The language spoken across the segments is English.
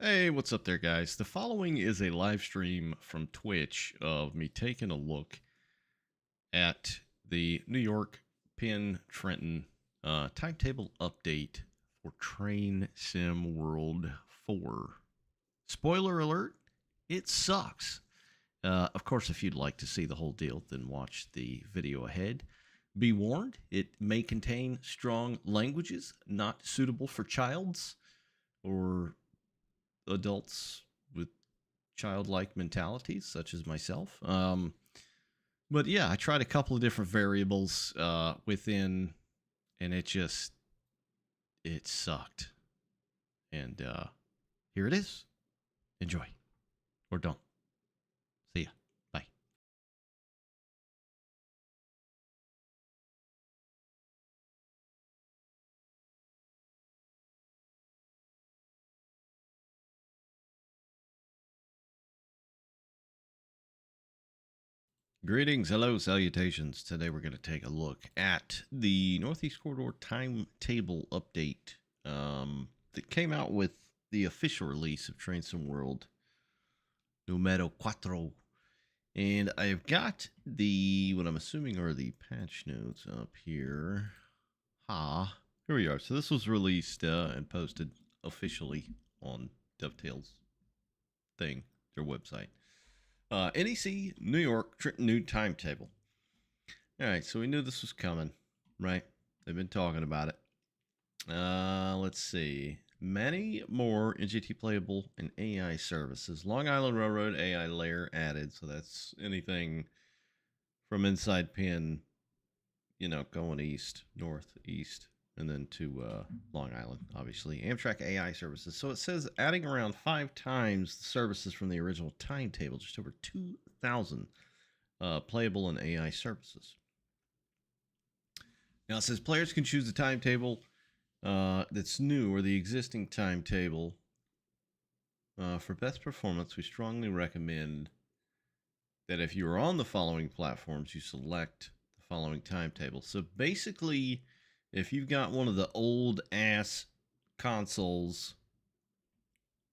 Hey, what's up there, guys? The following is a live stream from Twitch of me taking a look at the New York Penn Trenton timetable update for Train Sim World 4. Spoiler alert, it sucks. Of course, if you'd like to see the whole deal, then watch the video ahead. Be warned, it may contain strong languages not suitable for childs or adults with childlike mentalities, such as myself. But yeah, I tried a couple of different variables within, and it sucked. And here it is. Enjoy, or don't. See ya. Bye. Greetings, hello, salutations. Today we're going to take a look at the Northeast Corridor timetable update that came out with the official release of Train Sim World Numero Cuatro. And I've got what I'm assuming are the patch notes up here. Here we are. So this was released and posted officially on Dovetail's thing, their website. NEC New York Trenton new timetable. All right, so we knew this was coming, right? They've been talking about it. Let's see. Many more NGT playable and AI services. Long Island Railroad AI layer added. So that's anything from inside Penn, going east, north, east, and then to Long Island, obviously. Amtrak AI services. So it says adding around 5 times the services from the original timetable, just over 2,000 playable and AI services. Now it says players can choose the timetable that's new or the existing timetable. For best performance, we strongly recommend that if you are on the following platforms, you select the following timetable. So basically, if you've got one of the old ass consoles,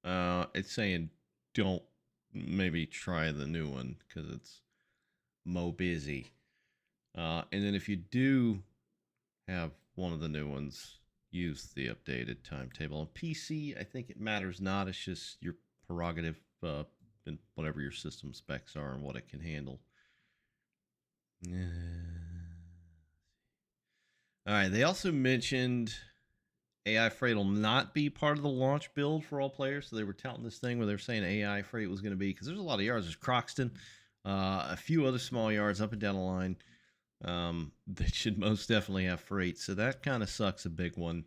it's saying don't maybe try the new one because it's busy. And then if you do have one of the new ones, use the updated timetable. On PC, I think it matters not. It's just your prerogative in whatever your system specs are and what it can handle. All right. They also mentioned AI Freight will not be part of the launch build for all players. So they were touting this thing where they were saying AI Freight was going to be, because there's a lot of yards. There's Croxton, a few other small yards up and down the line. They should most definitely have freight. So that kind of sucks a big one.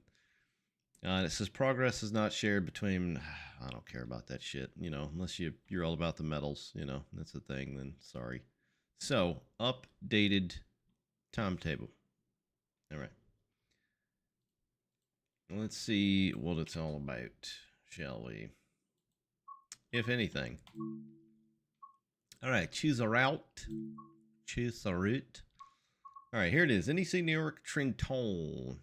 And it says progress is not shared between. I don't care about that shit, unless you're all about the metals, that's the thing, then sorry. So, updated timetable. All right. Let's see what it's all about, shall we? If anything. All right, choose a route. Choose a route. All right, here it is. NEC New York Trenton.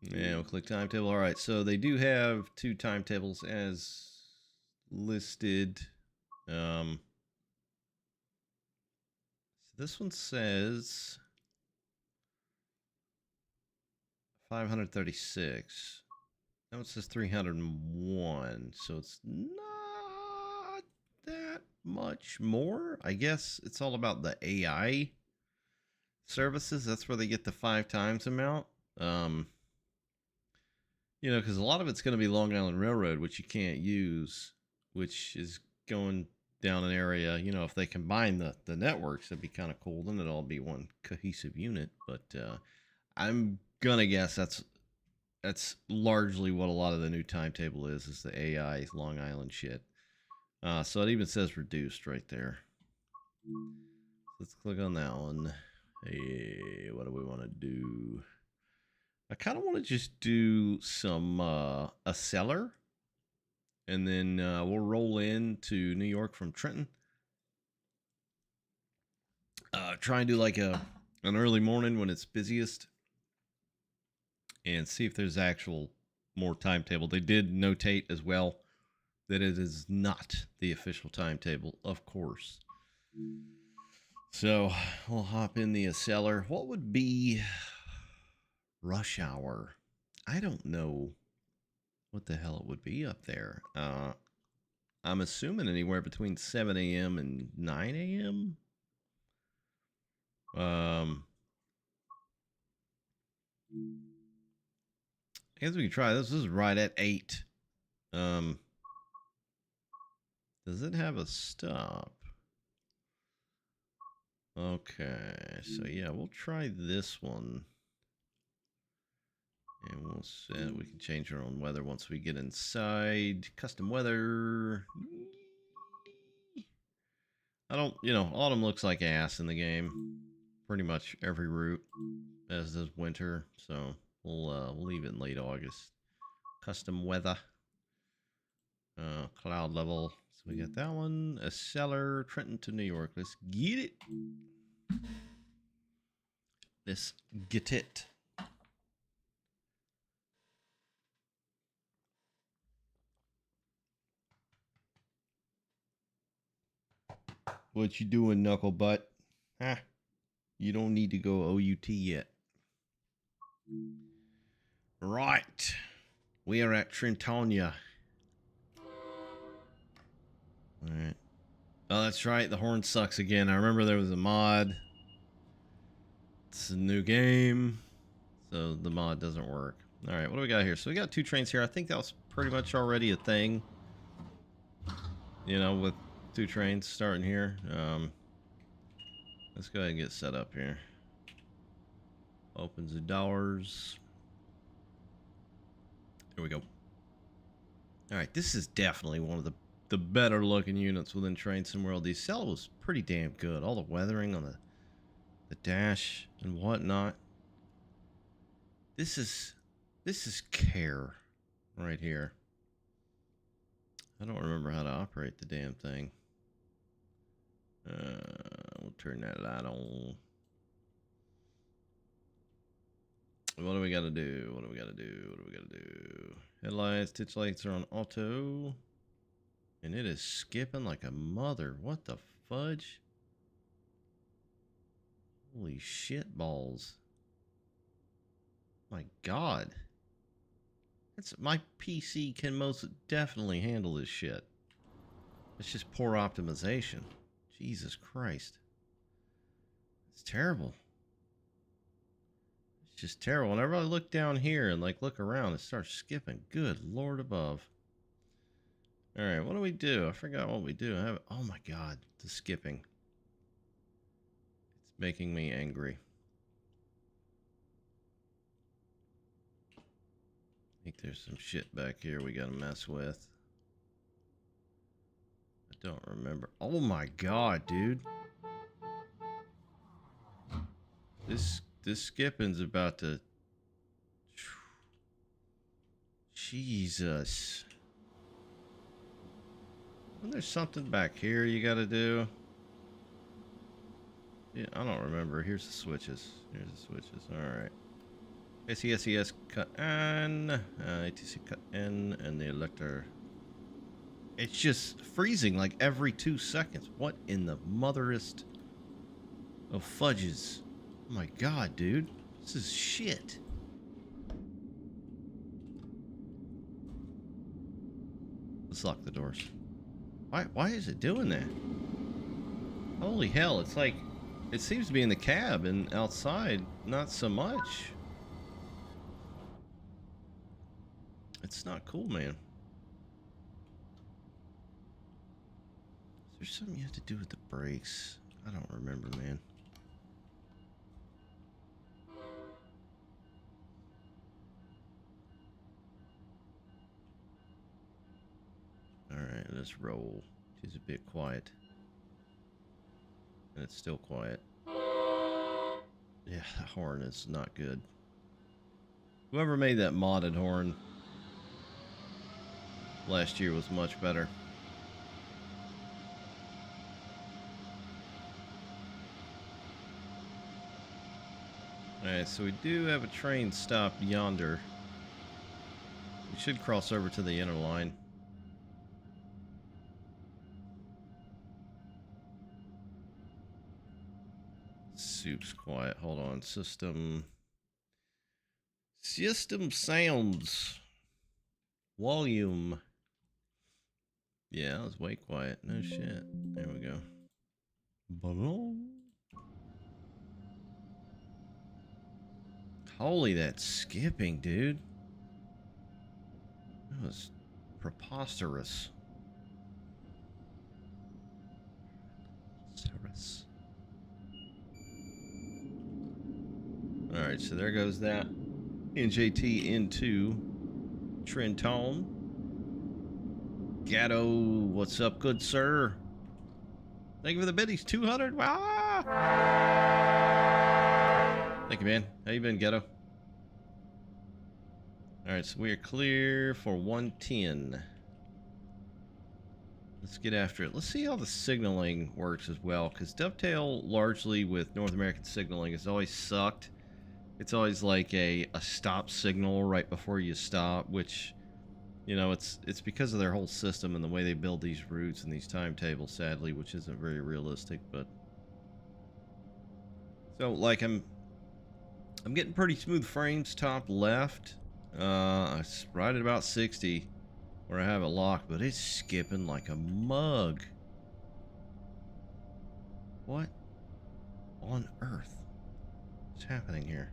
Yeah, we'll click timetable. All right, so they do have 2 timetables as listed. So this one says 536. That one says 301. So it's not that much more. I guess it's all about the AI services. That's where they get the 5 times amount. Because a lot of it's going to be Long Island Railroad, which you can't use, which is going down an area. If they combine the networks, it'd be kind of cool. Then it'd all be one cohesive unit. But I'm gonna guess that's largely what a lot of the new timetable is the AI Long Island shit. So it even says reduced right there. Let's click on that one. Hey, what do we want to do? I kind of want to just do some a seller, and then we'll roll into New York from Trenton. Try and do like an early morning when it's busiest, and see if there's actual more timetable. They did notate as well that it is not the official timetable, of course. So we'll hop in the seller. What would be rush hour? I don't know what the hell it would be up there. I'm assuming anywhere between 7 a.m. and 9 a.m. I guess we can try this. This is right at 8. Does it have a stop? Okay, so yeah, we'll try this one. And we'll set, we can change our own weather once we get inside. Custom weather. I don't, autumn looks like ass in the game. Pretty much every route, as does winter. So we'll leave it in late August. Custom weather. Cloud level. So we got that one. A seller, Trenton to New York. Let's get it. Let's get it. What you doing, knuckle butt? Huh? You don't need to go OUT yet. Right. We are at Trentonia. Alright. Oh, that's right. The horn sucks again. I remember there was a mod. It's a new game, so the mod doesn't work. Alright, what do we got here? So we got 2 trains here. I think that was pretty much already a thing. With 2 trains starting here. Let's go ahead and get set up here. Opens the doors. Here we go. Alright, this is definitely one of the better looking units within Train Sim World. The cell was pretty damn good. All the weathering on the dash and whatnot. This is care right here. I don't remember how to operate the damn thing. We'll turn that light on. What do we gotta do? What do we gotta do? What do we gotta do? Headlights, ditch lights are on auto. And it is skipping like a mother. What the fudge? Holy shit balls. My God. My PC can most definitely handle this shit. It's just poor optimization. Jesus Christ. It's terrible. It's just terrible. Whenever I look down here and look around, it starts skipping. Good Lord above. Alright, what do we do? I forgot what we do. Oh my God, the skipping. It's making me angry. I think there's some shit back here we gotta mess with. I don't remember. Oh my God, dude. This skipping's about to... Jesus. Isn't there something back here you gotta do? Yeah, I don't remember. Here's the switches. Here's the switches. Alright. SES cut N, ATC cut N, and the elector. It's just freezing like every 2 seconds. What in the motherest of fudges? Oh my God, dude. This is shit. Let's lock the doors. Why is it doing that? Holy hell, it's like... It seems to be in the cab and outside, not so much. It's not cool, man. Is there something you have to do with the brakes? I don't remember, man. Alright, let's roll. She's a bit quiet. And it's still quiet. Yeah, the horn is not good. Whoever made that modded horn last year was much better. Alright, so we do have a train stopped yonder. It should cross over to the inner line. Soup's quiet. Hold on. System sounds. Volume. Yeah, it was way quiet. No shit. There we go. Holy, that's skipping, dude. That was preposterous. Alright, so there goes that NJT into Trenton. Gatto, what's up, good sir? Thank you for the biddies. 200. Ah! Thank you, man. How you been, Ghetto? Alright, so we are clear for 110. Let's get after it. Let's see how the signaling works as well, because Dovetail, largely with North American signaling, has always sucked. It's always like a stop signal right before you stop, which, you know, it's because of their whole system and the way they build these routes and these timetables, sadly, which isn't very realistic. But so, like, I'm getting pretty smooth frames top left. Right at about 60 where I have it locked, but it's skipping like a mug. What on earth is happening here?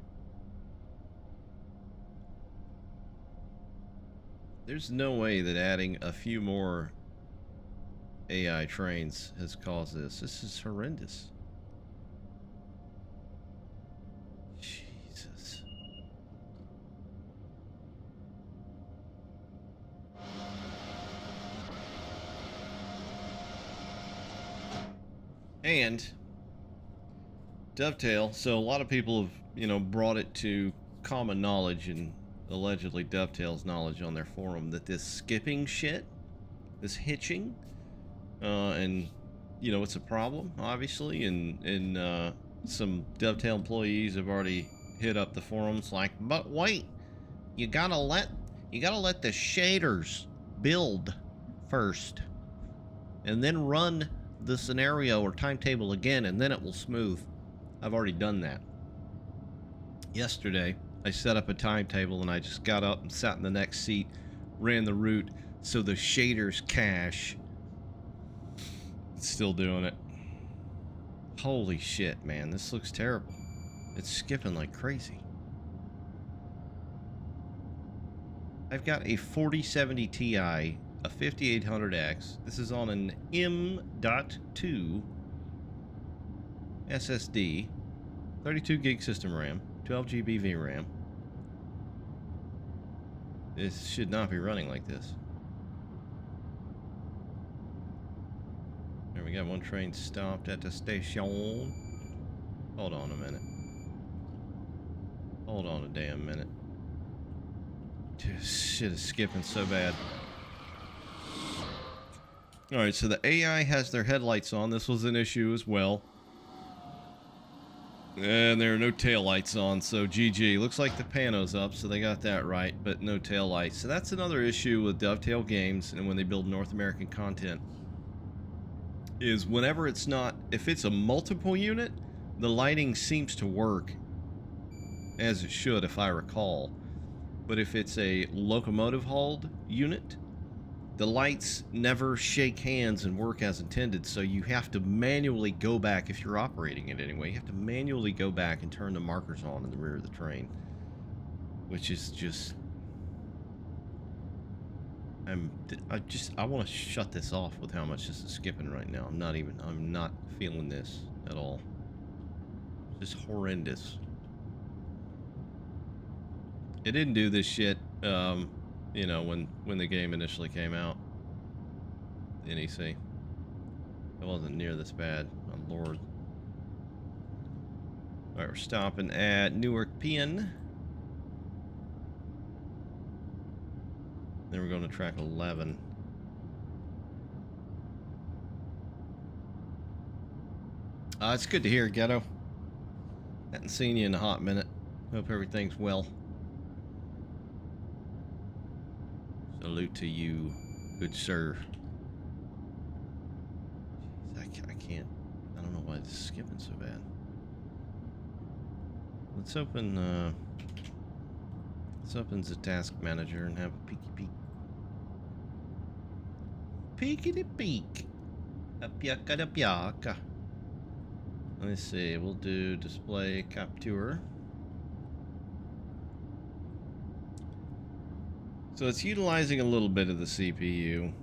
There's no way that adding a few more AI trains has caused this. This is horrendous. Jesus. And Dovetail, so a lot of people have, you know, brought it to common knowledge and allegedly Dovetail's knowledge on their forum that this skipping shit, this hitching, and, you know, it's a problem, obviously, and some Dovetail employees have already hit up the forums like, but wait, you gotta let the shaders build first, and then run the scenario or timetable again, and then it will smooth. I've already done that. Yesterday, I set up a timetable and I just got up and sat in the next seat, ran the route so the shaders cache. It's still doing it. Holy shit, man, this looks terrible. It's skipping like crazy. I've got a 4070 Ti, a 5800X. This is on an M.2 SSD, 32 gig system RAM, 12 GB VRAM. This should not be running like this. There we go, one train stopped at the station. Hold on a minute. Hold on a damn minute. This shit is skipping so bad. Alright, so the AI has their headlights on. This was an issue as well. And there are no taillights on, so GG. Looks like the pano's up, so they got that right, but no taillights. So that's another issue with Dovetail Games and when they build North American content. Is whenever it's not, if it's a multiple unit, the lighting seems to work as it should, if I recall. But if it's a locomotive hauled unit, the lights never shake hands and work as intended, so you have to manually go back, if you're operating it anyway, you have to manually go back and turn the markers on in the rear of the train. Which is just... I want to shut this off with how much this is skipping right now. I'm not feeling this at all. It's just horrendous. It didn't do this shit, you know, when the game initially came out. The NEC. It wasn't near this bad. My lord. Alright, we're stopping at NY Penn. Then we're going to track 11. It's good to hear, Ghetto. Hadn't seen you in a hot minute. Hope everything's well. Salute to you, good sir. Jeez, I can't. I don't know why this is skipping so bad. Let's open the task manager and have a peeky peek. Peekity peek. Apyaka da pyaka. Let me see. We'll do display capture. So it's utilizing a little bit of the CPU.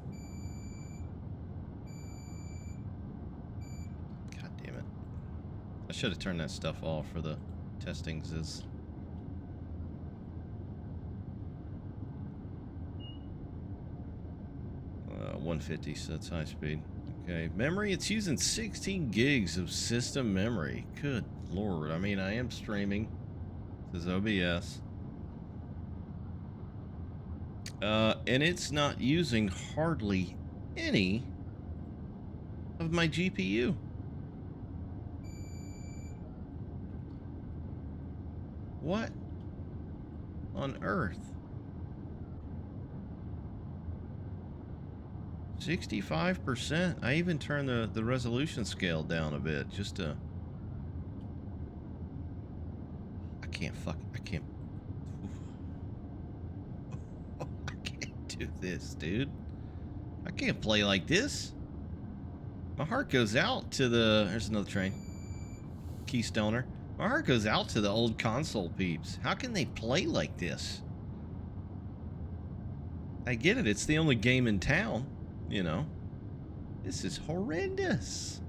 God damn it. I should have turned that stuff off for the testings. 150, so that's high speed. Okay, memory, it's using 16 gigs of system memory. Good lord. I mean, I am streaming. This is OBS. And it's not using hardly any of my GPU. What on earth? 65%. I even turned the resolution scale down a bit just to... I can't do this, dude. I can't play like this. My heart goes out to the... There's another train. Keystoner. My heart goes out to the old console peeps. How can they play like this? I get it. It's the only game in town. You know, this is horrendous.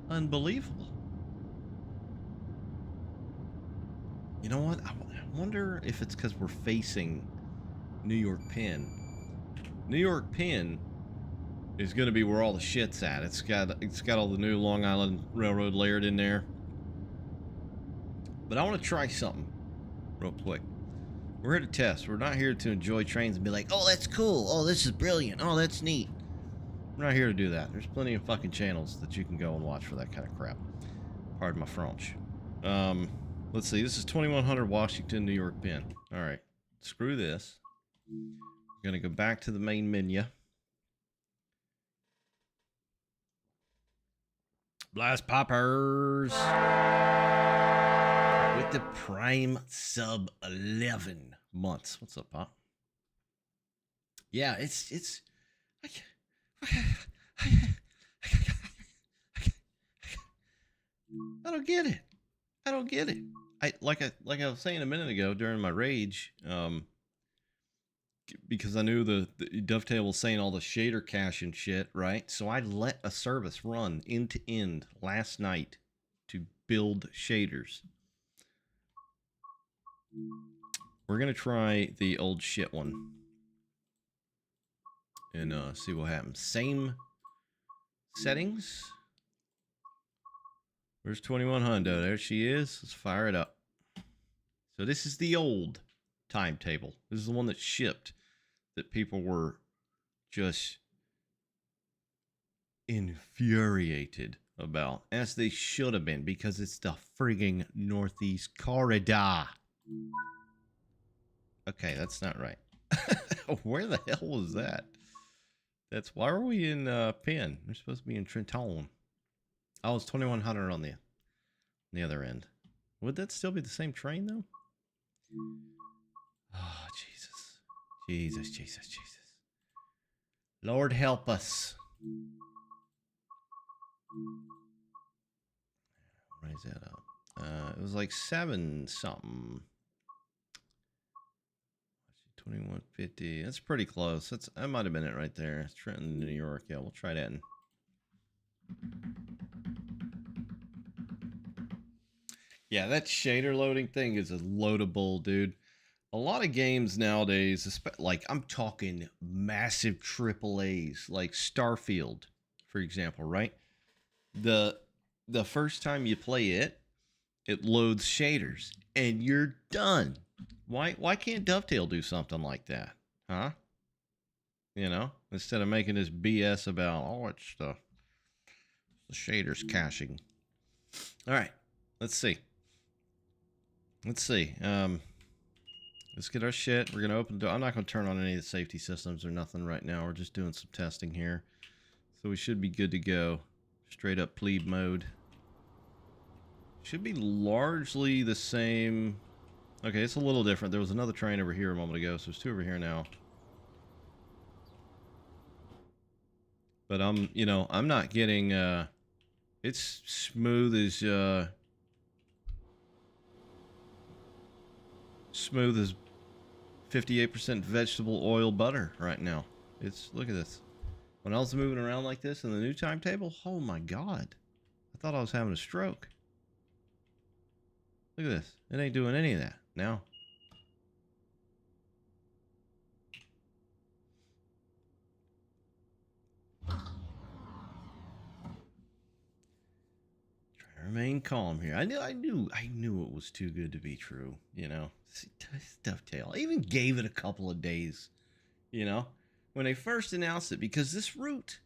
Unbelievable. You know what? I wonder if it's because we're facing New York Penn. New York Penn is going to be where all the shit's at. It's got all the new Long Island Railroad layered in there. But I want to try something real quick. We're here to test. We're not here to enjoy trains and be like, oh, that's cool. Oh, this is brilliant. Oh, that's neat. We're not here to do that. There's plenty of fucking channels that you can go and watch for that kind of crap. Pardon my French. Let's see. This is 2100 Washington, New York Penn. All right. Screw this. We're going to go back to the main menu. Blast poppers. With the Prime sub 11 months. What's up, Pop? Yeah, it's I don't get it. I don't get it. Like I was saying a minute ago during my rage, because I knew the Dovetail was saying all the shader cache and shit, right? So I let a service run end to end last night to build shaders. We're gonna try the old shit one and see what happens. Same settings. Where's 2100? There she is. Let's fire it up. So this is the old timetable. This is the one that shipped, that people were just infuriated about, as they should have been, because it's the frigging Northeast Corridor. Okay, that's not right. Where the hell was that? That's why are we in Penn? We're supposed to be in Trenton. Oh, it's 2100 on the other end. Would that still be the same train though? Oh, Jesus. Jesus. Lord help us. Raise that up. It was like 7 something. 2150. That's pretty close. That might have been it right there. Trenton, New York. Yeah, we'll try that. Yeah, that shader loading thing is a loadable, dude. A lot of games nowadays, like I'm talking massive AAAs, like Starfield, for example, right? The first time you play it, it loads shaders, and you're done. Why can't Dovetail do something like that? Huh? You know, instead of making this BS about, oh, it's the shaders caching. All right, let's see. let's see. Let's get our shit. We're gonna open the door. I'm not gonna turn on any of the safety systems or nothing right now. We're just doing some testing here, so we should be good to go. Straight up plebe mode. Should be largely the same. Okay, it's a little different. There was another train over here a moment ago, so there's two over here now. But you know, I'm not getting, it's smooth as 58% vegetable oil butter right now. Look at this. When I was moving around like this in the new timetable, oh my God. I thought I was having a stroke. Look at this. It ain't doing any of that now. Remain calm here. I knew it was too good to be true, you know. Dovetail. I even gave it a couple of days, you know, when they first announced it, because this route,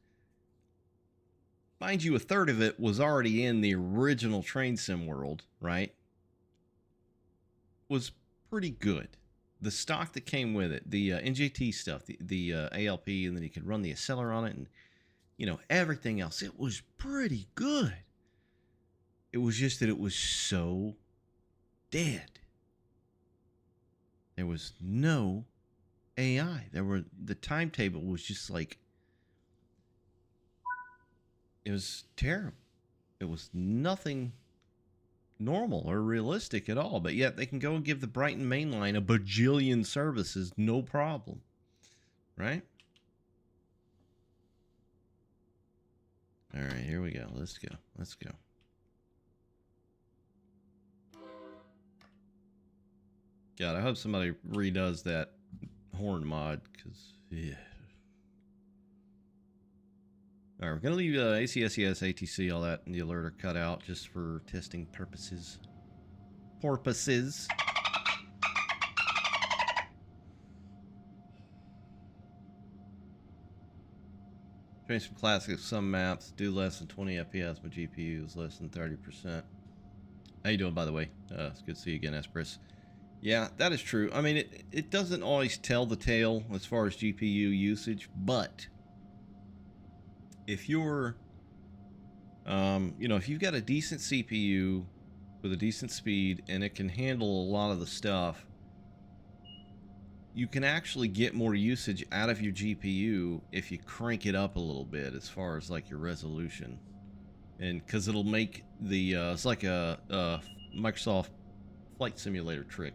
mind you, a third of it was already in the original train sim world, right? Was pretty good. The stock that came with it, the NJT stuff, the ALP, and then you could run the acceler on it, and you know, everything else, it was pretty good. It was just that it was so dead. There was no AI. The timetable was just like, it was terrible. It was nothing normal or realistic at all. But yet they can go and give the Brighton Main Line a bajillion services, no problem. Right? All right, here we go. Let's go. Let's go. God, I hope somebody redoes that horn mod, because, yeah. All right, we're going to leave ACSES, ATC, all that, and the alert are cut out just for testing purposes. Change some classics, some maps, do less than 20 FPS, but GPU is less than 30%. How you doing, by the way? It's good to see you again, Espris. Yeah, that is true. I mean, it doesn't always tell the tale as far as GPU usage, but if you're, you know, if you've got a decent CPU with a decent speed and it can handle a lot of the stuff, you can actually get more usage out of your GPU if you crank it up a little bit as far as like your resolution. And because it'll make the, it's like a Microsoft Flight Simulator trick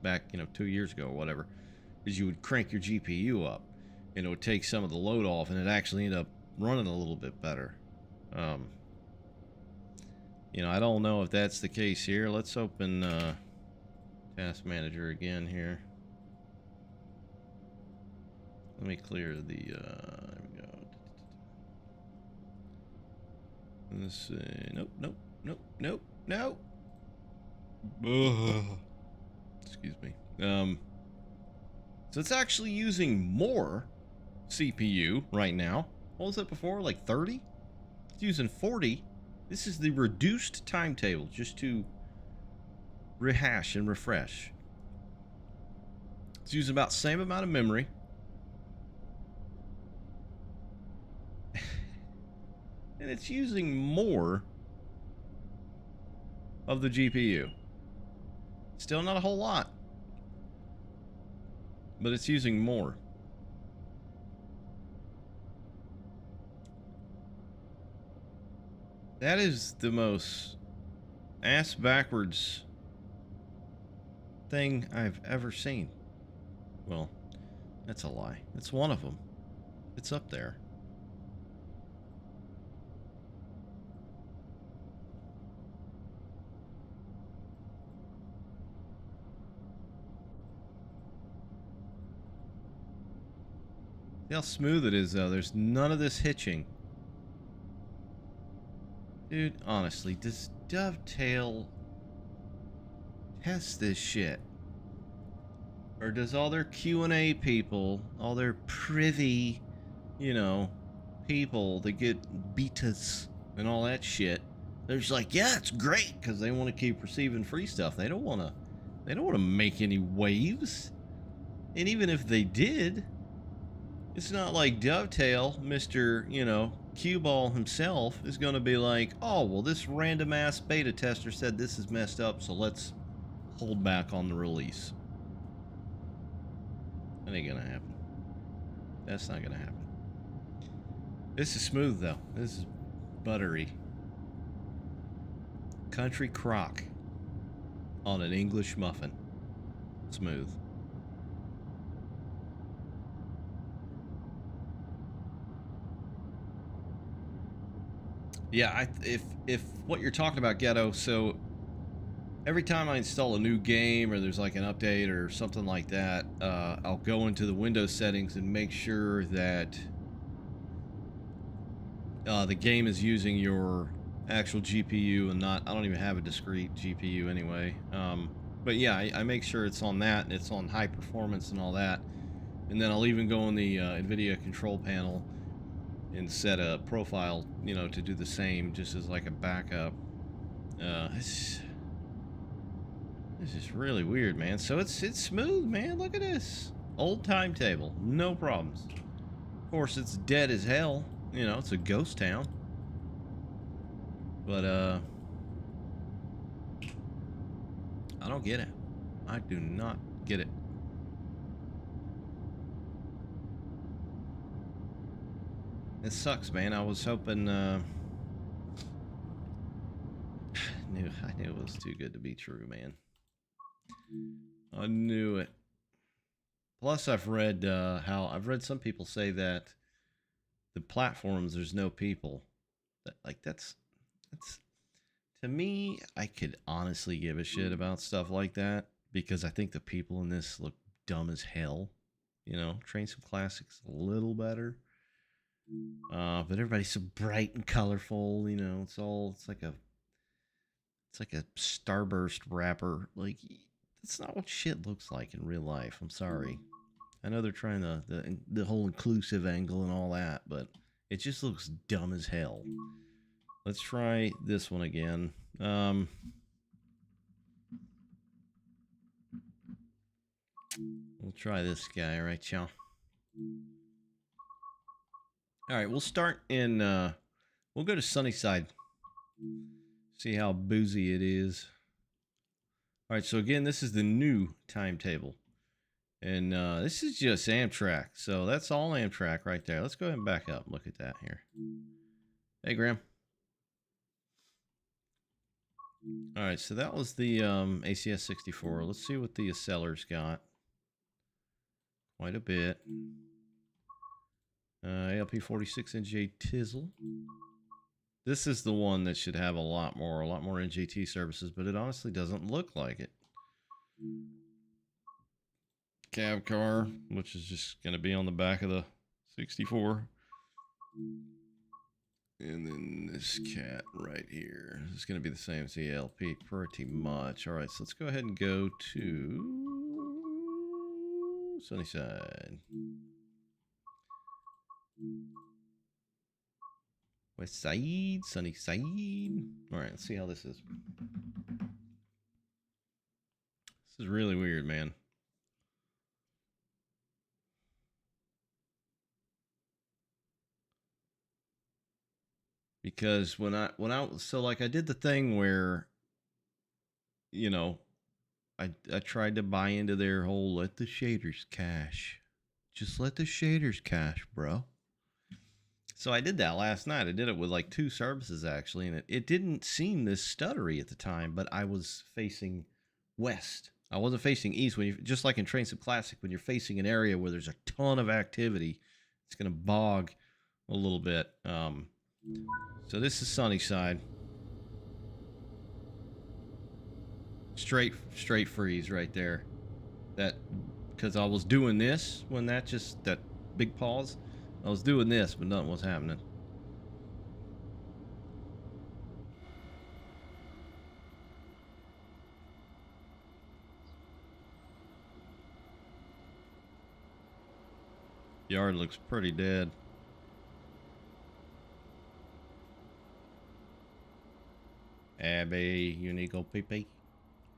back, you know, 2 years ago or whatever, is you would crank your GPU up and it would take some of the load off and it actually ended up running a little bit better. You know, I don't know if that's the case here. Let's open Task Manager again here. Let me clear the, there we go. Let's see. Nope, nope, nope, nope, nope. Excuse me. So it's actually using more CPU right now. What was it before? Like 30? It's using 40. This is the reduced timetable, just to rehash and refresh. It's using about the same amount of memory. And it's using more of the GPU. Still not a whole lot, but it's using more. That is the most ass backwards thing I've ever seen. Well, that's a lie. It's one of them. It's up there. See how smooth it is, though. There's none of this hitching. Dude, honestly, does Dovetail test this shit? Or does all their Q&A people, all their privy, you know, people that get betas and all that shit, they're just like, yeah, it's great, because they want to keep receiving free stuff. They don't want to They don't want to make any waves. And even if they did, it's not like Dovetail, Mr., you know, cue ball himself, is going to be like, oh, well, this random ass beta tester said this is messed up, so let's hold back on the release. That ain't going to happen. That's not going to happen. This is smooth, though. This is buttery. Country crock on an English muffin. Smooth. Yeah, if what you're talking about, Ghetto, so every time I install a new game or there's like an update or something like that, I'll go into the Windows settings and make sure that the game is using your actual GPU and not, I don't even have a discrete GPU anyway. But yeah, I make sure it's on that and it's on high performance and all that. And then I'll even go in the NVIDIA control panel and set a profile, you know, to do the same, just as like a backup. This is really weird, man. So it's smooth, man. Look at this. Old timetable, no problems. Of course, it's dead as hell. You know, it's a ghost town. But I don't get it. I do not get it. It sucks, man. I was hoping. I knew it was too good to be true, man. I knew it. Plus, I've read I've read some people say that the platforms there's no people. That's to me. I could honestly give a shit about stuff like that because I think the people in this look dumb as hell. You know, Train Some Classics a little better. But everybody's so bright and colorful, you know, it's like a starburst wrapper. Like, that's not what shit looks like in real life. I'm sorry. I know they're trying the whole inclusive angle and all that, but it just looks dumb as hell. Let's try this one again. We'll try this guy, right, y'all? All right, we'll start in, we'll go to Sunnyside. See how boozy it is. All right, so again, this is the new timetable. And this is just Amtrak. So that's all Amtrak right there. Let's go ahead and back up. Look at that here. Hey, Graham. All right, so that was the ACS 64. Let's see what the Accele's got. Quite a bit. ALP 46NJ Tizzle. This is the one that should have a lot more NGT services, but it honestly doesn't look like it. Cab car, which is just going to be on the back of the 64. And then this cat right here. This is going to be the same as the ALP pretty much. All right, so let's go ahead and go to Sunnyside. West Side, Sunnyside. All right, let's see how this is. This is really weird, man. Because when I so like I did the thing where, you know, I tried to buy into their whole let the shaders cache. Just let the shaders cache, bro. So I did that last night. I did it with like 2 services actually, and it didn't seem this stuttery at the time, but I was facing west. I wasn't facing east. When you, just like in Train Some Classic, when you're facing an area where there's a ton of activity, it's gonna bog a little bit. So this is Sunnyside. Straight freeze right there. That because I was doing this when that big pause. I was doing this, but nothing was happening. Yard looks pretty dead. Abby, unique old pee-pee.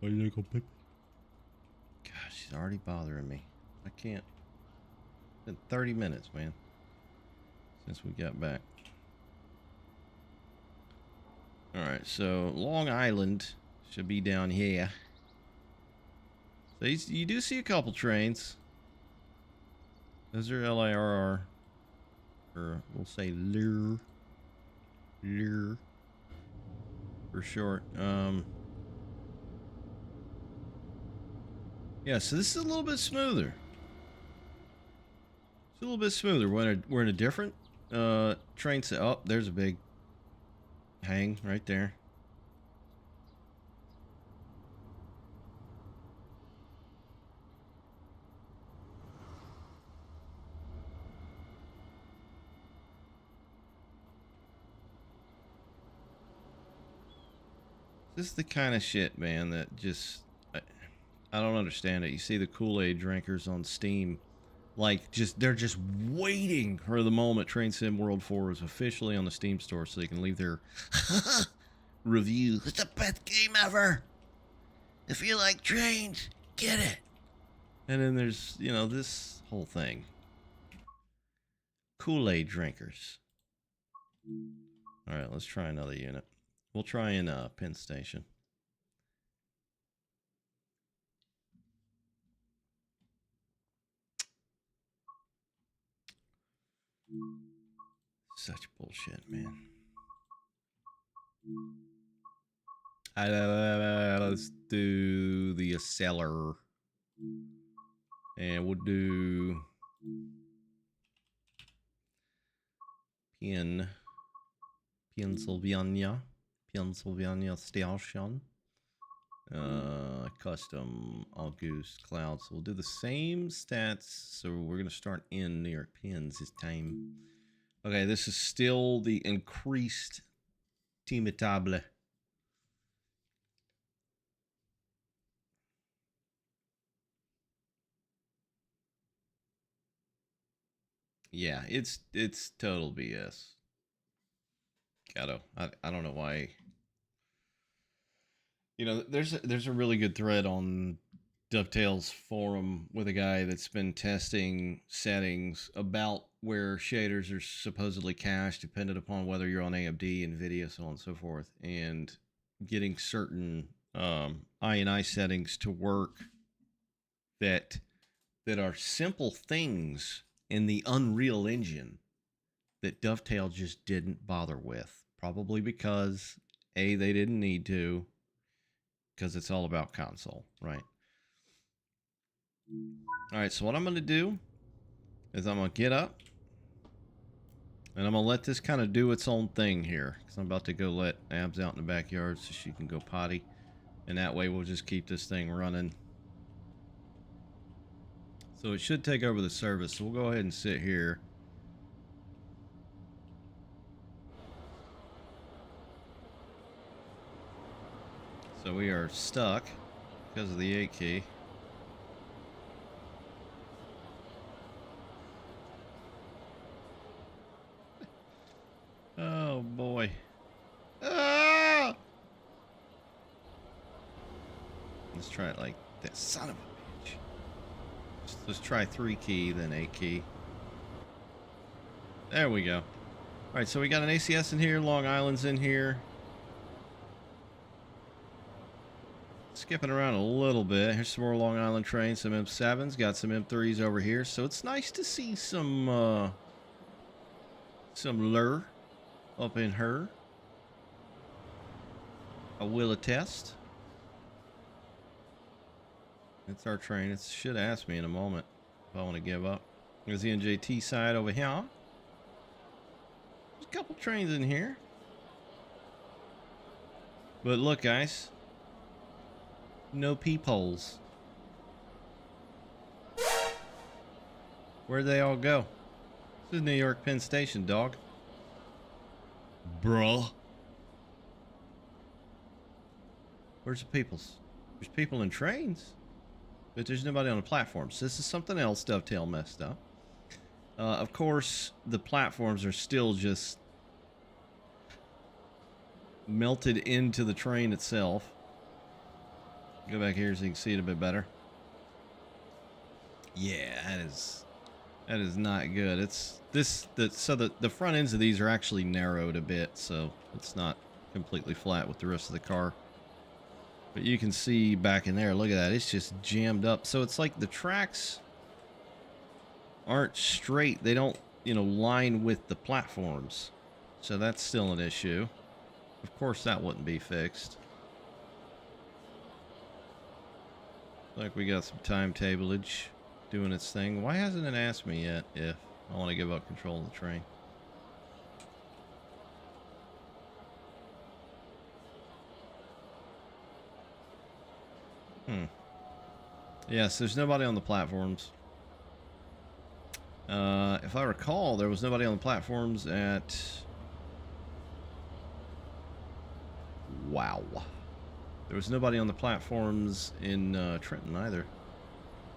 Unique old pee-pee. she's already bothering me. I can't. It's been 30 minutes, man, since we got back. Alright, so Long Island should be down here. So you do see a couple trains. Those are LIRR. Or we'll say LIR. LIR. For short. Yeah, so this is a little bit smoother. It's a little bit smoother. We're in a different train set. Oh, there's a big hang right there. This is the kind of shit, man, that just I don't understand it. You see the Kool-Aid drinkers on Steam, like they're just waiting for the moment Train Sim World 4 is officially on the Steam store so they can leave their review. It's the best game ever. If you like trains, get it. And then there's, you know, this whole thing. Kool-Aid drinkers. All right, let's try another unit. We'll try in Penn Station. Such bullshit, man. Let's do the seller. And we'll do Pennsylvania Station. Custom August Cloud. So we'll do the same stats. So we're going to start in New York Penns this time. Okay, this is still the increased TIMETABLE. Yeah, it's total BS. Gato. I don't know why. You know, there's a really good thread on Dovetail's forum with a guy that's been testing settings about where shaders are supposedly cached, dependent upon whether you're on AMD, NVIDIA, so on and so forth, and getting certain I settings to work that are simple things in the Unreal Engine that Dovetail just didn't bother with. Probably because A, they didn't need to, because it's all about console, right? All right, so what I'm going to do is I'm going to get up and I'm going to let this kind of do its own thing here, because I'm about to go let Abs out in the backyard so she can go potty, and that way we'll just keep this thing running. So it should take over the service, so we'll go ahead and sit here. So we are stuck because of the 8 key. Oh boy. Ah! Let's try it like that. Son of a bitch. Let's try 3 key, then 8 key. There we go. Alright, so we got an ACS in here, Long Island's in here. Skipping around a little bit. Here's some more Long Island trains, some M7s, got some M3s over here. So it's nice to see some lure up in her. I will attest. It's our train. It should ask me in a moment if I want to give up. There's the NJT side over here. There's a couple trains in here. But look, guys. No peepholes. Where'd they all go? This is New York Penn Station, dog. Bruh. Where's the peoples? There's people in trains, but there's nobody on the platforms. This is something else Dovetail messed up. Of course, the platforms are still just melted into the train itself. Go back here so you can see it a bit better. Yeah, that is not good. It's so the front ends of these are actually narrowed a bit, so it's not completely flat with the rest of the car. But you can see back in there, look at that, it's just jammed up. So it's like the tracks aren't straight. They don't, you know, line with the platforms. So that's still an issue. Of course that wouldn't be fixed. Like we got some timetableage doing its thing. Why hasn't it asked me yet if I want to give up control of the train? Yes, there's nobody on the platforms. If I recall, there was nobody on the platforms at... Wow. There was nobody on the platforms in Trenton either.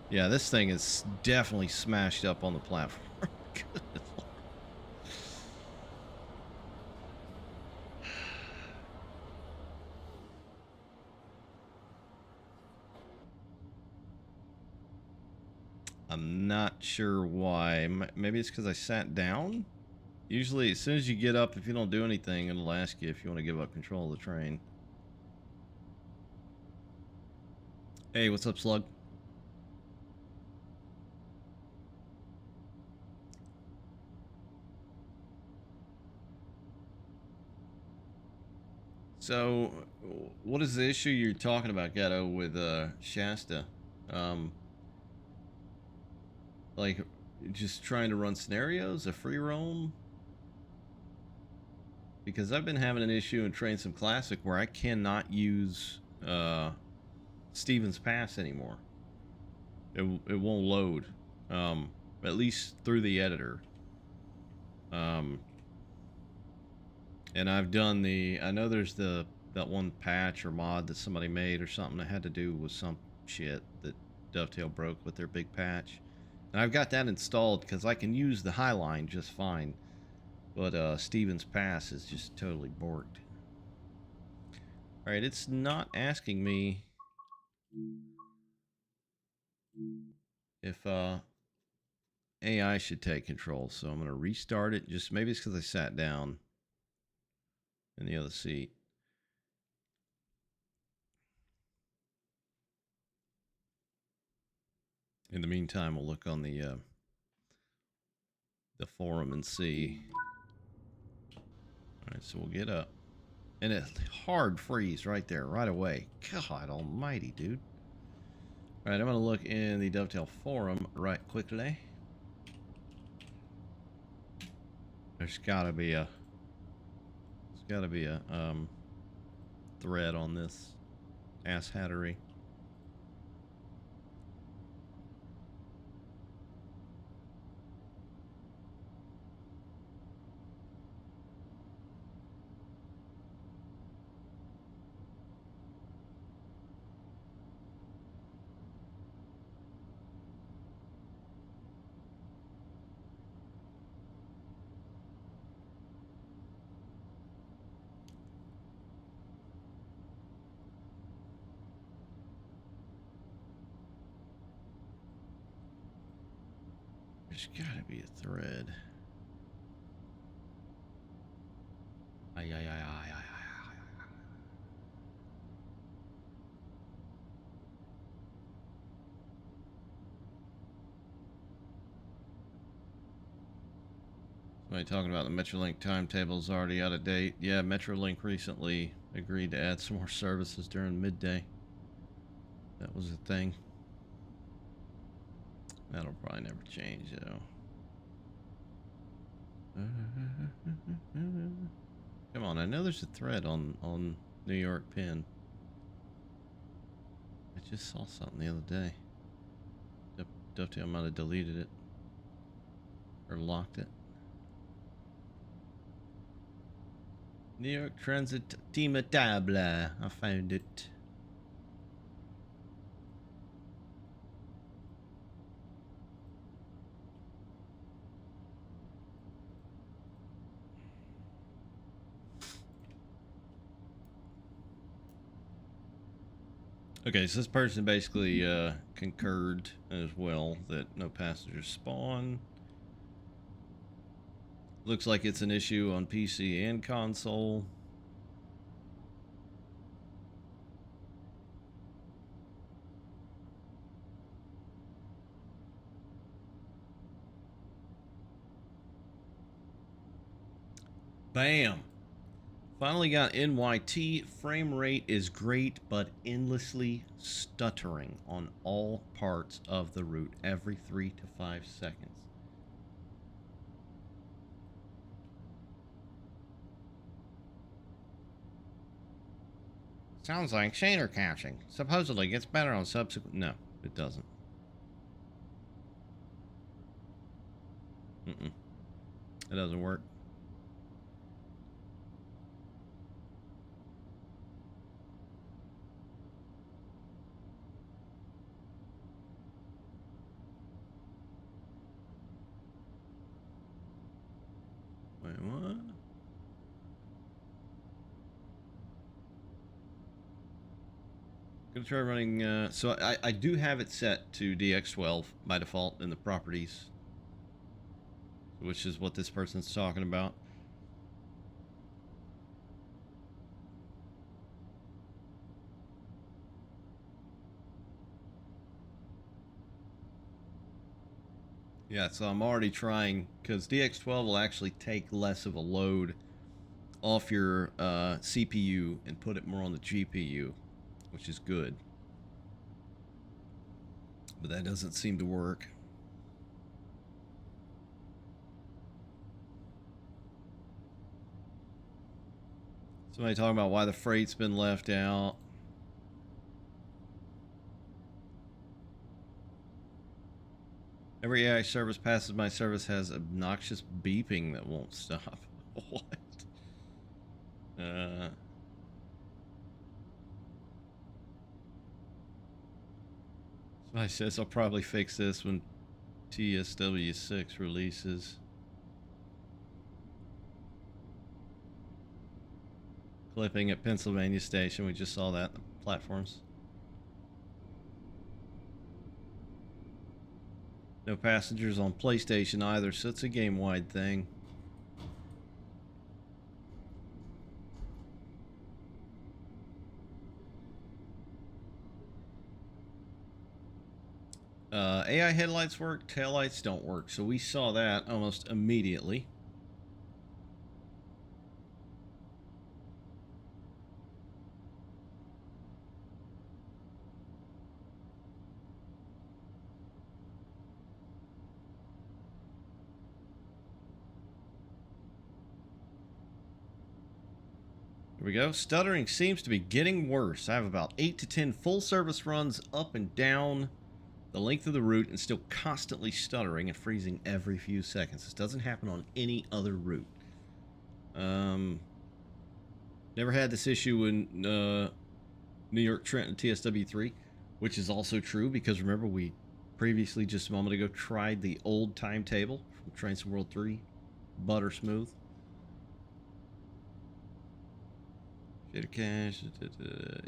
Yeah, this thing is definitely smashed up on the platform. Good Lord. I'm not sure why. Maybe it's because I sat down? Usually, as soon as you get up, if you don't do anything, it'll ask you if you want to give up control of the train. Hey, what's up, Slug? So, what is the issue you're talking about, Ghetto, with Shasta? Like, just trying to run scenarios, a free roam? Because I've been having an issue in Train Sim Classic where I cannot use Stevens Pass anymore. It won't load, at least through the editor. And I've done I know there's that one patch or mod that somebody made or something that had to do with some shit that Dovetail broke with their big patch. And I've got that installed because I can use the Highline just fine. But Stevens Pass is just totally borked. Alright, it's not asking me if AI should take control. So I'm going to restart it. Just maybe it's because I sat down in the other seat. In the meantime, we'll look on the forum and see. All right, so we'll get up. And a hard freeze right there, right away. God almighty, dude. All right, I'm going to look in the Dovetail forum right quickly. There's got to be a thread on this asshattery. There's got to be a thread. Somebody talking about the Metrolink timetable is already out of date. Yeah, Metrolink recently agreed to add some more services during midday. That was a thing. That'll probably never change, though. Come on, I know there's a thread on NY Penn. I just saw something the other day. Dovetail might have deleted it. Or locked it. New York Transit TIMETABLE. I found it. Okay, so this person basically concurred as well that no passengers spawn. Looks like it's an issue on PC and console. Bam! Finally got NYT. Frame rate is great, but endlessly stuttering on all parts of the route every 3 to 5 seconds. Sounds like shader caching. Supposedly gets better on subsequent... No, it doesn't. It doesn't work. Wait, what? Gonna try running, so I do have it set to DX12 by default in the properties, which is what this person's talking about. Yeah, so I'm already trying, because DX12 will actually take less of a load off your CPU and put it more on the GPU, which is good. But that doesn't seem to work. Somebody talking about why the freight's been left out. Every AI service passes my service has obnoxious beeping that won't stop. What? Somebody says I'll probably fix this when TSW4 releases. Clipping at Pennsylvania Station. We just saw that on the platforms. No passengers on PlayStation either, so it's a game-wide thing. AI headlights work, taillights don't work, so we saw that almost immediately. Here we go. Stuttering seems to be getting worse. I have about 8 to 10 full service runs up and down the length of the route and still constantly stuttering and freezing every few seconds. This doesn't happen on any other route. Never had this issue in New-York-Trenton TSW4, which is also true because remember we previously just a moment ago tried the old timetable from Trains World 3, butter smooth. Shader cache,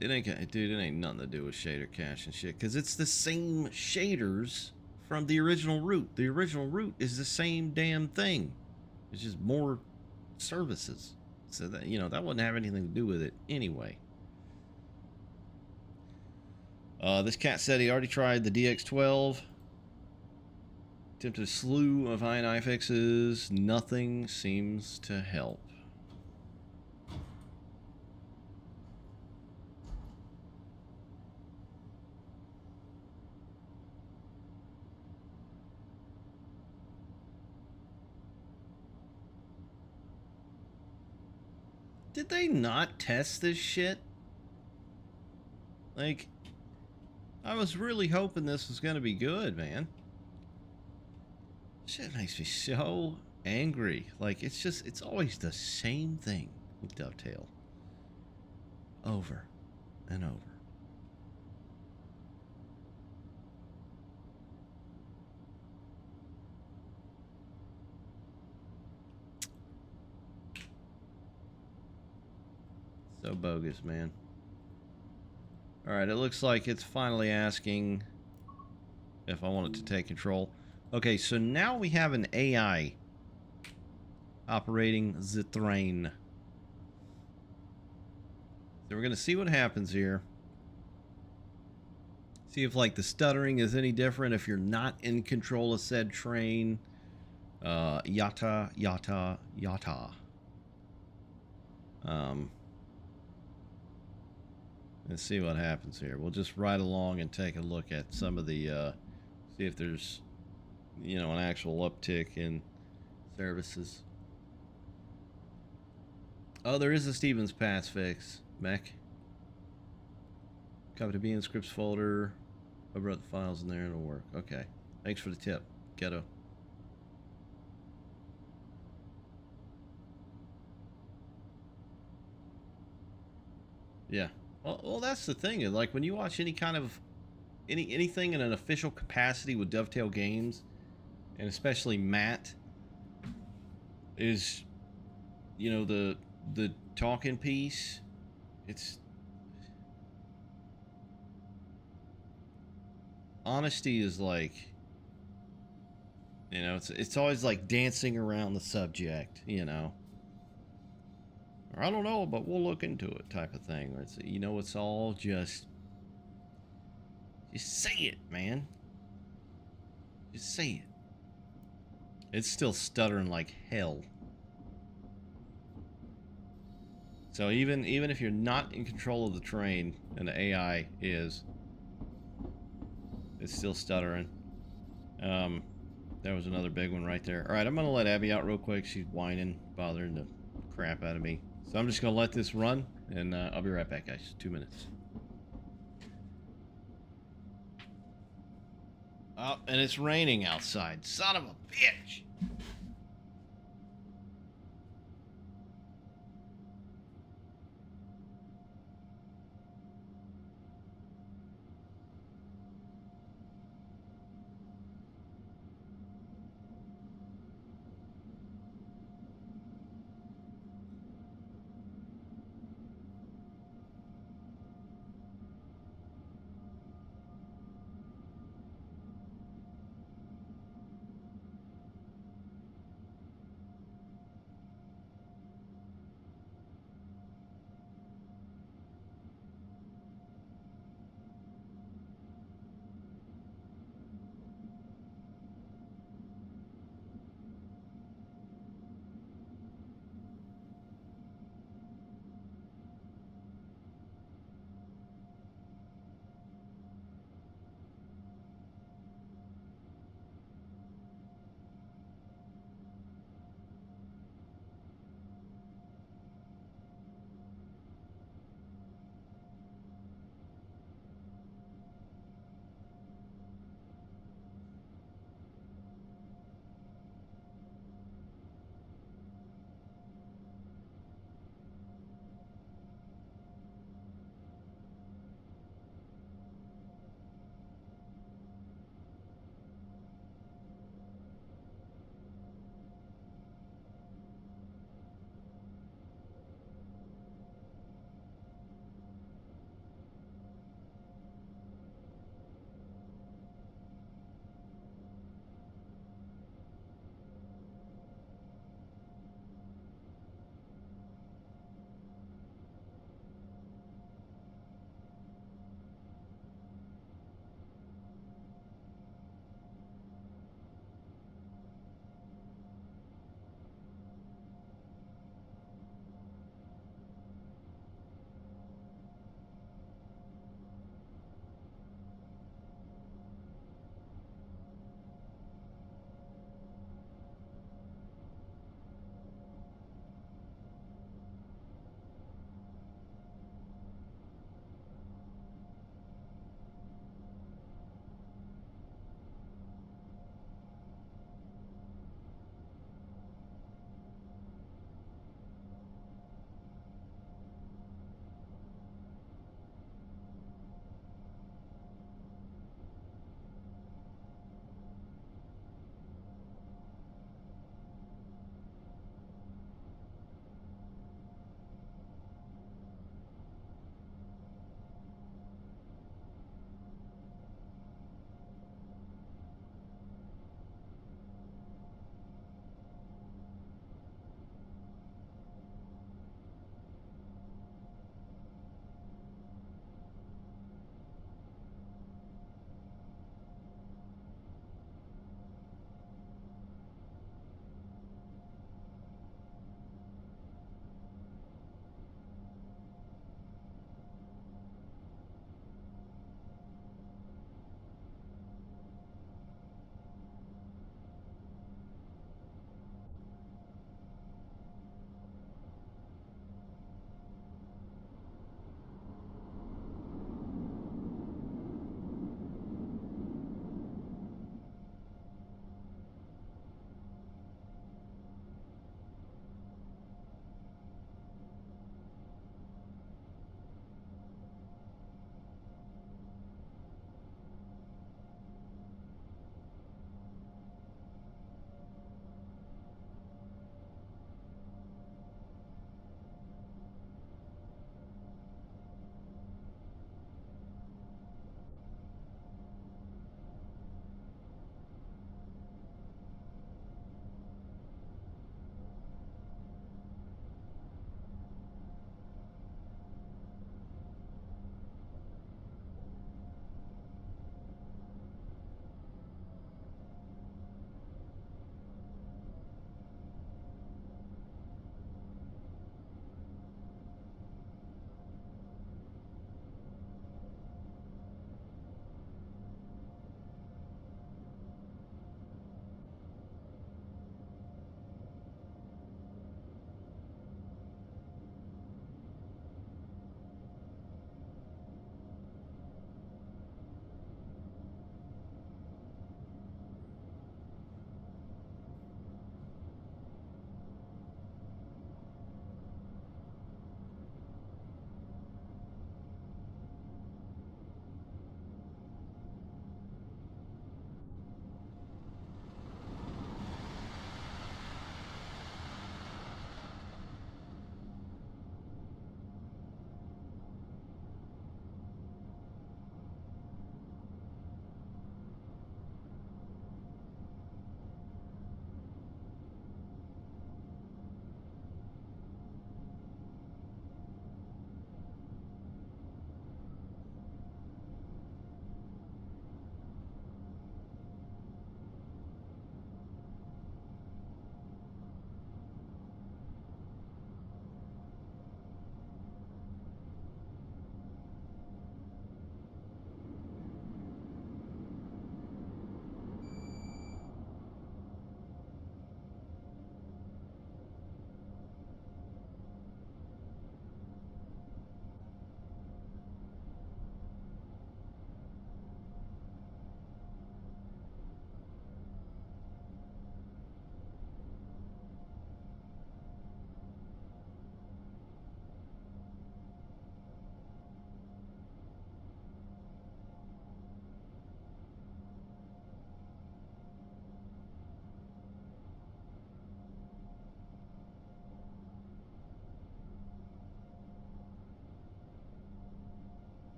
it ain't, dude, it ain't nothing to do with shader cache and shit, because it's the same shaders from the original route. The original route is the same damn thing. It's just more services. So that, you know, that wouldn't have anything to do with it anyway. This cat said he already tried the DX12. Attempted a slew of INI fixes. Nothing seems to help. Did they not test this shit? Like, I was really hoping this was going to be good, man. Shit makes me so angry. Like, it's always the same thing with Dovetail. Over and over. So bogus, man. Alright, it looks like it's finally asking if I want it to take control. Okay, so now we have an AI operating the train. So we're going to see what happens here. See if, like, the stuttering is any different if you're not in control of said train. Yata, yata, yata. Let's see what happens here. We'll just ride along and take a look at some of the, see if there's, you know, an actual uptick in services. Oh, there is a Stevens Pass fix, mech. Copy to B in scripts folder. I wrote the files in there and it'll work. Okay. Thanks for the tip, Ghetto. Yeah. Well, that's the thing. Like, when you watch any kind of anything in an official capacity with Dovetail Games, and especially Matt, is, you know, the talking piece. It's honesty is like, you know, it's always like dancing around the subject, you know. Or I don't know, but we'll look into it type of thing. Or it's, you know, it's all just say it, man. Just say it. It's still stuttering like hell. So even if you're not in control of the train, and the AI is, it's still stuttering. There was another big one right there. All right, I'm gonna let Abby out real quick. She's whining, bothering the crap out of me. So I'm just gonna let this run, and I'll be right back, guys. 2 minutes. Oh, and it's raining outside. Son of a bitch!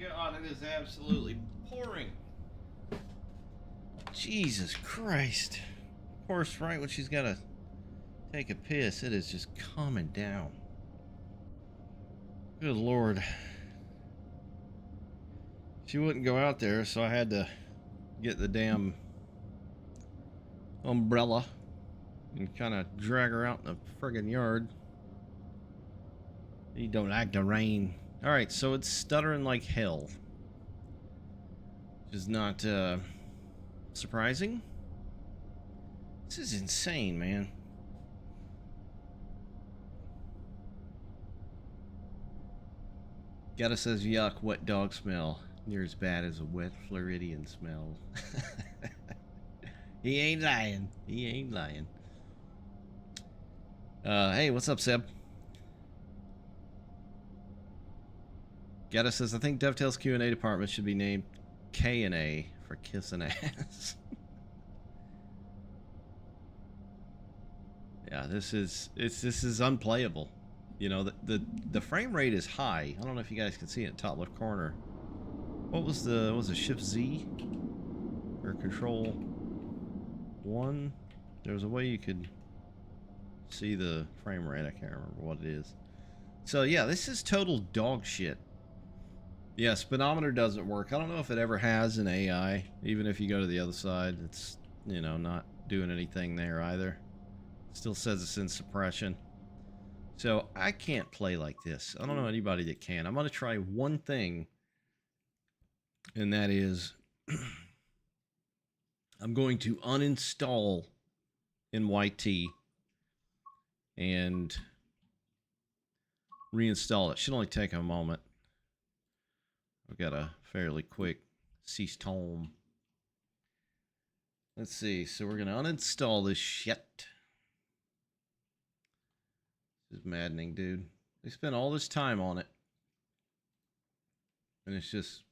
God, it is absolutely pouring. Jesus Christ. Of course, right when she's got to take a piss, it is just calming down. Good Lord. She wouldn't go out there, so I had to get the damn umbrella and kind of drag her out in the friggin' yard. You don't like the rain. Alright, so it's stuttering like hell. Which is not surprising. This is insane, man. Gotta says, yuck, wet dog smell. Near as bad as a wet Floridian smell. He ain't lying. He ain't lying. Hey, what's up, Seb? Gotta says, I think Dovetail's Q&A department should be named K&A for kissing ass. Yeah, this is unplayable. You know, the frame rate is high. I don't know if you guys can see it in the top left corner. What was it Shift Z? Or Control 1? There was a way you could see the frame rate. I can't remember what it is. So yeah, this is total dog shit. Yeah, speedometer doesn't work. I don't know if it ever has in AI. Even if you go to the other side, it's, you know, not doing anything there either. Still says it's in suppression. So I can't play like this. I don't know anybody that can. I'm going to try one thing, and that is I'm going to uninstall NYT and reinstall it. Should only take a moment. I've got a fairly quick system. Let's see. So we're going to uninstall this shit. This is maddening, dude. They spent all this time on it. And it's just...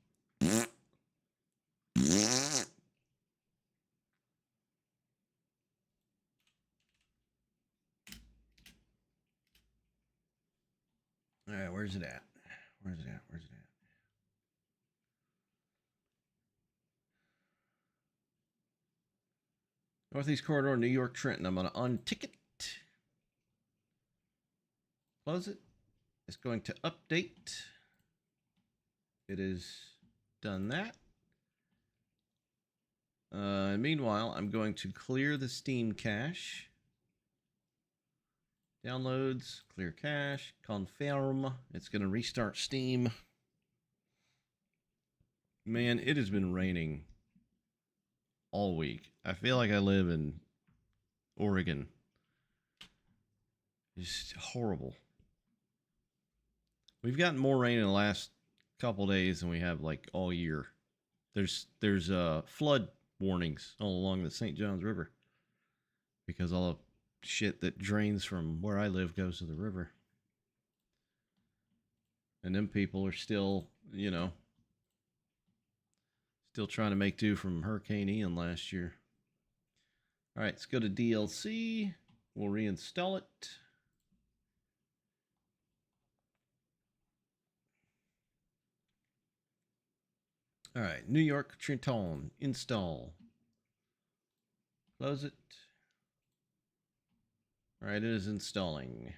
Alright, where's it at? Where's it at? Where's it at? Northeast Corridor, New York, Trenton. I'm going to untick it. Close it. It's going to update. It has done that. Meanwhile, I'm going to clear the Steam cache. Downloads, clear cache, confirm. It's going to restart Steam. Man, it has been raining all week. I feel like I live in Oregon. It's horrible. We've gotten more rain in the last couple days than we have like all year. There's flood warnings all along the St. Johns River because all the shit that drains from where I live goes to the river. And them people are still, you know, still trying to make do from Hurricane Ian last year. All right, let's go to DLC. We'll reinstall it. All right, New York, Trenton, install. Close it. All right, it is installing.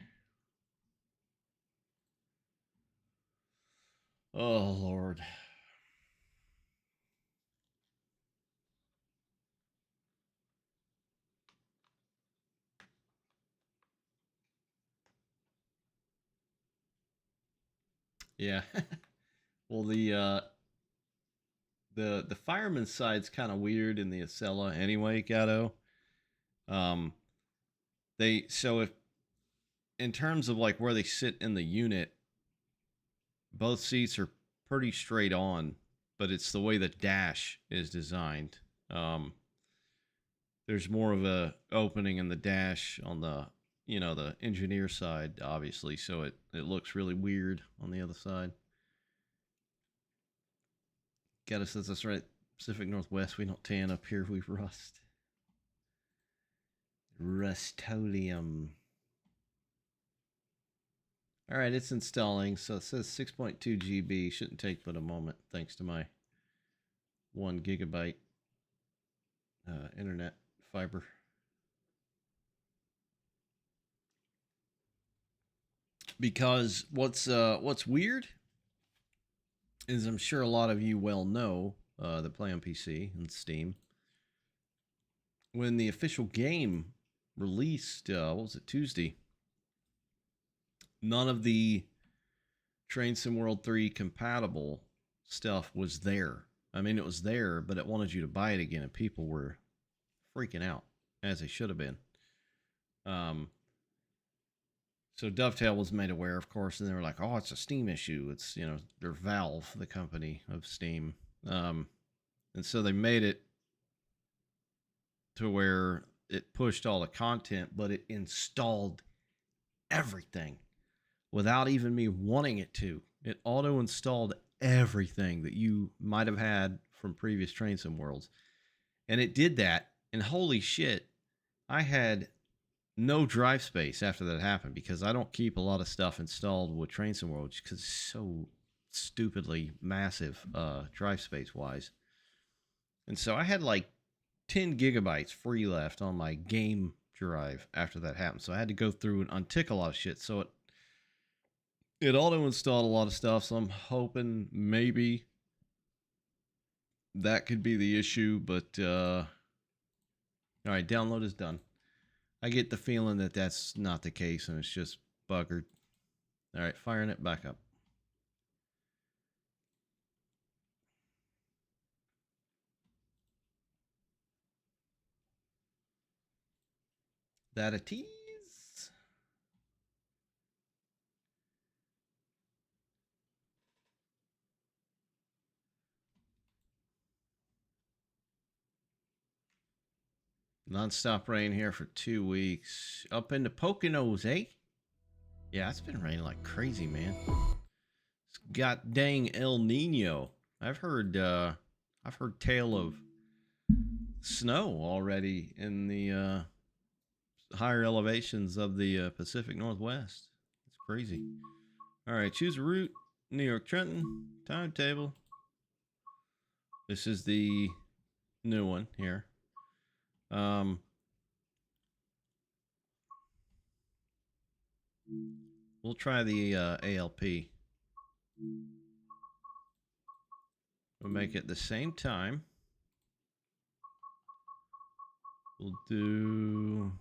Oh, Lord. Yeah. Well, the fireman's side's kind of weird in the Acela anyway, Gato. So if in terms of like where they sit in the unit, both seats are pretty straight on, but it's the way the dash is designed. There's more of a opening in the dash on the, you know, the engineer side, obviously, so it looks really weird on the other side. Gotta says that's right. Pacific Northwest, we don't tan up here, we rust. Rustolium. All right, it's installing. So it says 6.2 GB. Shouldn't take but a moment, thanks to my 1 gigabyte internet fiber. Because what's weird is I'm sure a lot of you well know that play on PC and Steam. When the official game released, what was it, Tuesday? None of the Train Sim World 3 compatible stuff was there. I mean, it was there, but it wanted you to buy it again, and people were freaking out, as they should have been. So Dovetail was made aware, of course, and they were like, "Oh, it's a Steam issue. It's, you know, they're Valve, the company of Steam." And so they made it to where it pushed all the content, but it installed everything without even me wanting it to. It auto installed everything that you might have had from previous Train Sim Worlds. And it did that. And holy shit, I had no drive space after that happened, because I don't keep a lot of stuff installed with Train Sim World because it's so stupidly massive drive space wise. And so I had like 10 gigabytes free left on my game drive after that happened. So I had to go through and untick a lot of shit. So it auto installed a lot of stuff. So I'm hoping maybe that could be the issue. But all right, download is done. I get the feeling that that's not the case and it's just buggered. All right, firing it back up. That a tease. Non-stop rain here for 2 weeks. Up in the Poconos, eh? Yeah, it's been raining like crazy, man. It's got dang El Nino. I've heard tale of snow already in the higher elevations of the Pacific Northwest. It's crazy. All right, choose a route. New York Trenton timetable. This is the new one here. We'll try the ALP. We'll make it the same time. We'll do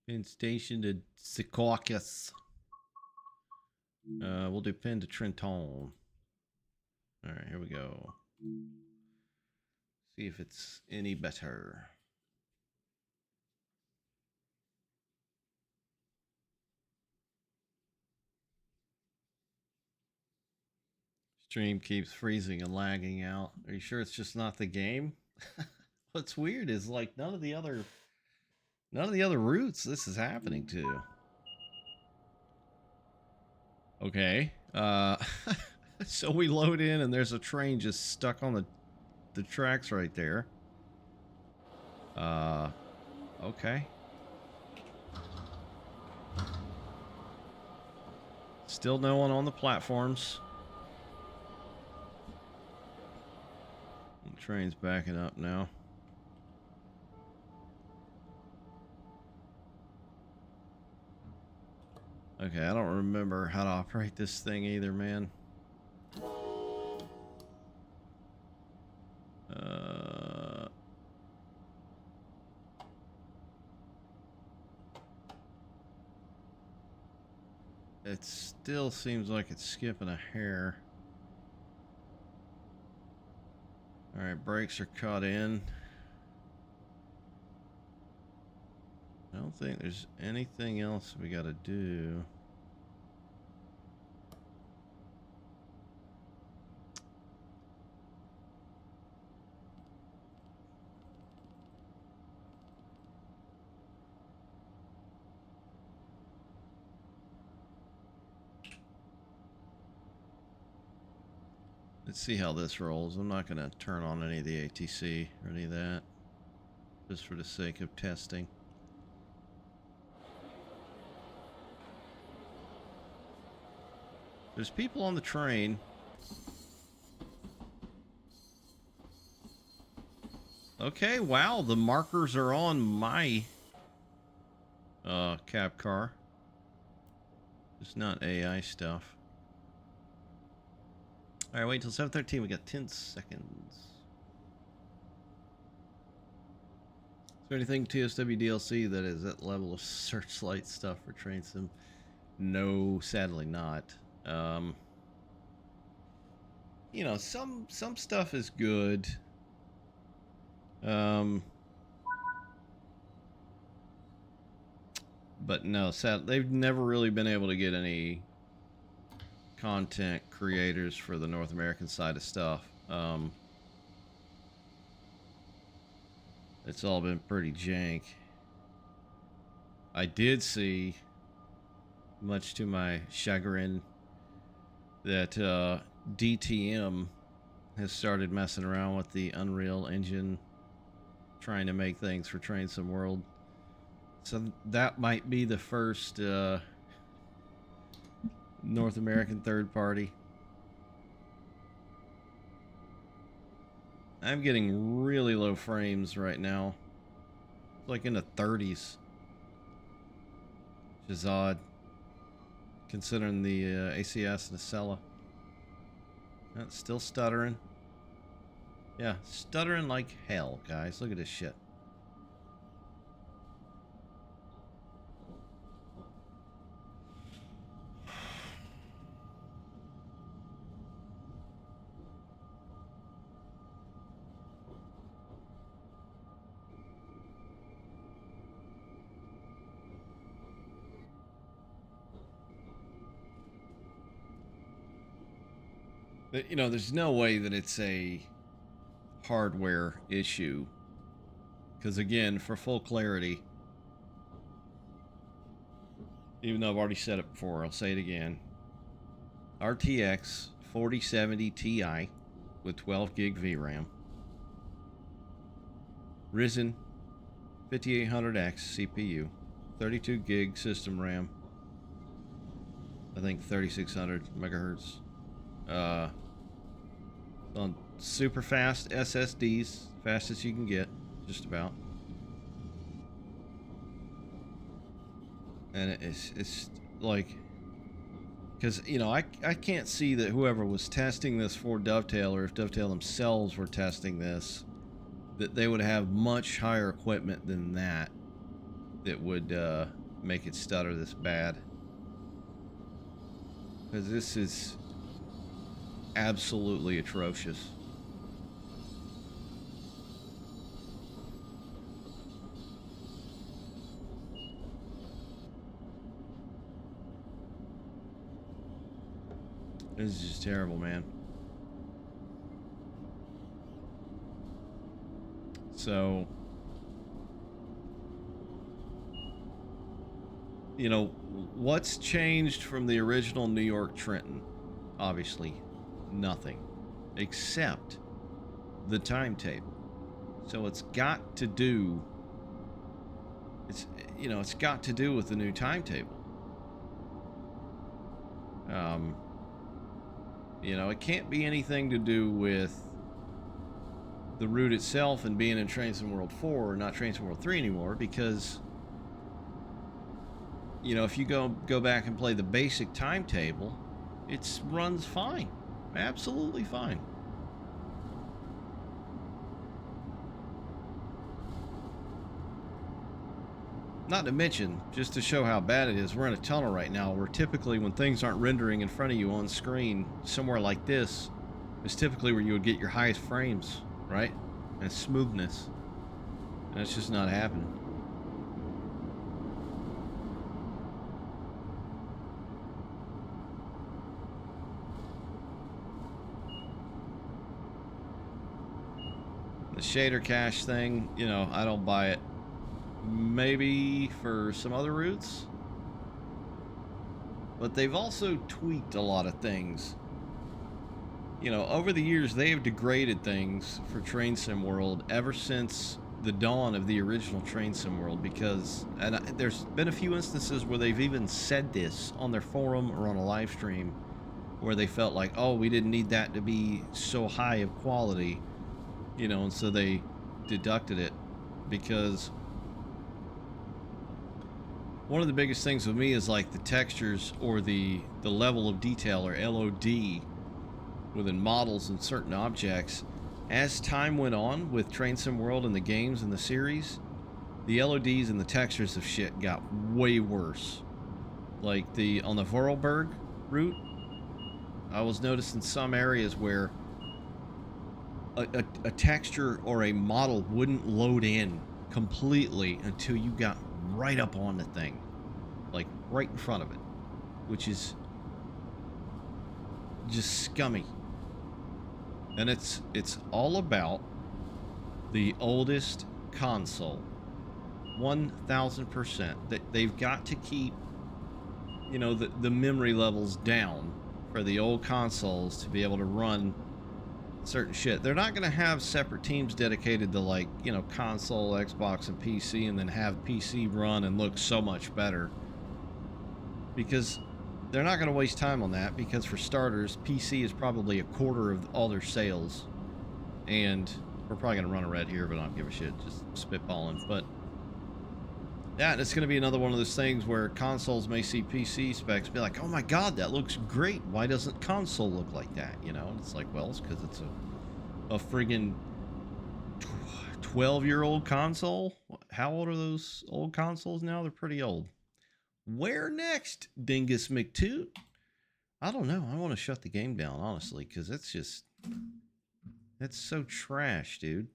Penn Station to Secaucus. We'll do Penn to Trenton. All right, here we go. See if it's any better. Stream keeps freezing and lagging out. Are you sure it's just not the game? What's weird is like none of the other routes this is happening to. Okay. So we load in and there's a train just stuck on the tracks right there. Okay. Still no one on the platforms. The train's backing up now. Okay, I don't remember how to operate this thing either, man. It still seems like it's skipping a hair. Alright, brakes are cut in. I don't think there's anything else we gotta do. Let's see how this rolls. I'm not going to turn on any of the ATC or any of that, just for the sake of testing. There's people on the train. Okay, wow, the markers are on my cab car. It's not AI stuff. Alright, wait until 7:13. We got 10 seconds. Is there anything TSW DLC that is that level of searchlight stuff for train sim? No, sadly not. You know, some stuff is good. But no, they've never really been able to get any content creators for the North American side of stuff. It's all been pretty jank. I did see, much to my chagrin, that DTM has started messing around with the Unreal Engine, trying to make things for Train Sim World. So that might be the first North American third party. I'm getting really low frames right now. Like in the 30s. Which is odd, considering the ACS and the Acela. That's still stuttering. Yeah, stuttering like hell, guys. Look at this shit. But, you know, there's no way that it's a hardware issue. Because, again, for full clarity, even though I've already said it before, I'll say it again. RTX 4070 Ti with 12 gig VRAM. Ryzen 5800X CPU. 32 gig system RAM. I think 3600 megahertz. On super fast SSDs, fastest you can get, just about. And it's like, because, you know, I can't see that whoever was testing this for Dovetail, or if Dovetail themselves were testing this, that they would have much higher equipment than that would make it stutter this bad. Because this is absolutely atrocious. This is just terrible, man. So, you know, what's changed from the original New York-Trenton? Obviously, nothing. Except the timetable. So it's got to do... it's got to do with the new timetable. You know, it can't be anything to do with the route itself and being in Train Sim World 4 or not Train Sim World 3 anymore, because, you know, if you go back and play the basic timetable, it runs fine. Absolutely fine. Not to mention, just to show how bad it is, we're in a tunnel right now where typically when things aren't rendering in front of you on screen, somewhere like this is typically where you would get your highest frames, right? And smoothness. And it's just not happening. The shader cache thing, you know, I don't buy it. Maybe for some other routes, but they've also tweaked a lot of things. You know, over the years they have degraded things for Train Sim World ever since the dawn of the original Train Sim World, because, and there's been a few instances where they've even said this on their forum or on a live stream, where they felt like, oh, we didn't need that to be so high of quality, you know, and so they deducted it. Because one of the biggest things with me is like the textures or the level of detail, or LOD, within models and certain objects. As time went on with Train Sim World and the games and the series, the LODs and the textures of shit got way worse. Like on the Vorarlberg route, I was noticing some areas where a texture or a model wouldn't load in completely until you got right up on the thing, like right in front of it, which is just scummy. And it's all about the oldest console. 1000%. That they've got to keep, you know, the memory levels down for the old consoles to be able to run certain shit. They're not going to have separate teams dedicated to, like, you know, console, Xbox, and PC, and then have PC run and look so much better, because they're not going to waste time on that. Because for starters, PC is probably a quarter of all their sales, and we're probably going to run a red here, but I don't give a shit, just spitballing. But yeah, it's going to be another one of those things where consoles may see PC specs, be like, oh my god, that looks great, why doesn't console look like that, you know? And it's like, well, it's because it's a friggin' 12-year-old console. How old are those old consoles now? They're pretty old. Where next, Dingus McToot? I don't know. I want to shut the game down, honestly, because it's so trash, dude.